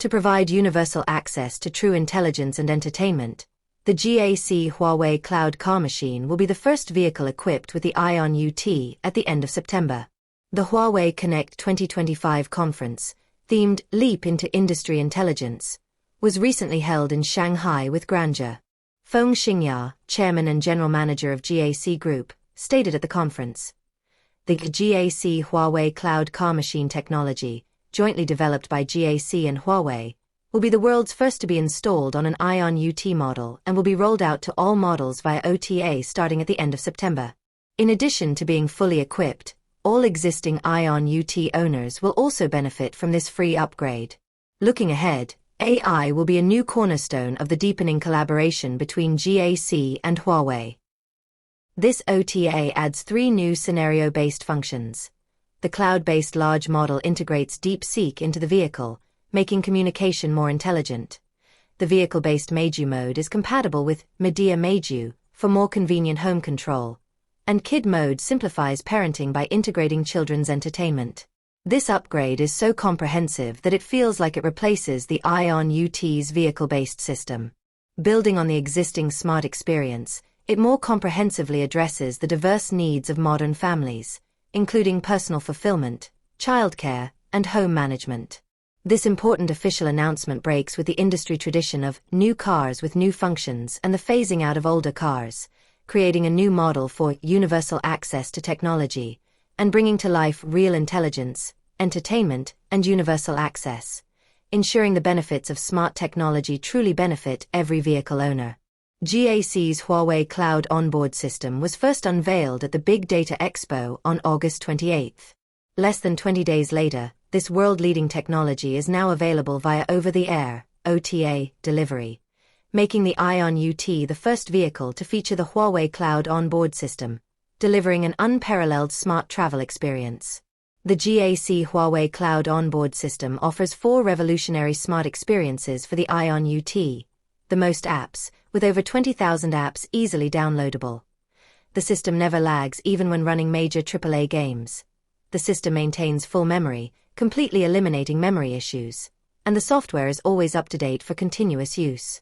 To provide universal access to true intelligence and entertainment, the GAC Huawei Cloud Car Machine will be the first vehicle equipped with the Aion UT at the end of September. The Huawei Connect 2025 conference, themed Leap into Industry Intelligence, was recently held in Shanghai with grandeur. Feng Xingya, chairman and general manager of GAC Group, stated at the conference, "The GAC Huawei Cloud Car Machine technology, jointly developed by GAC and Huawei, will be the world's first to be installed on an Aion UT model and will be rolled out to all models via OTA starting at the end of September. In addition to being fully equipped, all existing Aion UT owners will also benefit from this free upgrade." Looking ahead, AI will be a new cornerstone of the deepening collaboration between GAC and Huawei. This OTA adds 3 new scenario-based functions. The cloud-based large model integrates DeepSeek into the vehicle, making communication more intelligent. The vehicle-based Meiju mode is compatible with Midea Meiju for more convenient home control, and Kid mode simplifies parenting by integrating children's entertainment. This upgrade is so comprehensive that it feels like it replaces the Aion UT's vehicle-based system. Building on the existing smart experience, it more comprehensively addresses the diverse needs of modern families, including personal fulfillment, childcare, and home management. This important official announcement breaks with the industry tradition of new cars with new functions and the phasing out of older cars, creating a new model for universal access to technology, and bringing to life real intelligence, entertainment, and universal access, ensuring the benefits of smart technology truly benefit every vehicle owner. GAC's Huawei Cloud Onboard System was first unveiled at the Big Data Expo on August 28. Less than 20 days later, this world-leading technology is now available via over-the-air (OTA) delivery, making the Aion UT the first vehicle to feature the Huawei Cloud Onboard System, delivering an unparalleled smart travel experience. The GAC Huawei Cloud Onboard System offers 4 revolutionary smart experiences for the Aion UT, the most apps, with over 20,000 apps easily downloadable. The system never lags even when running major AAA games. The system maintains full memory, completely eliminating memory issues, and the software is always up to date for continuous use.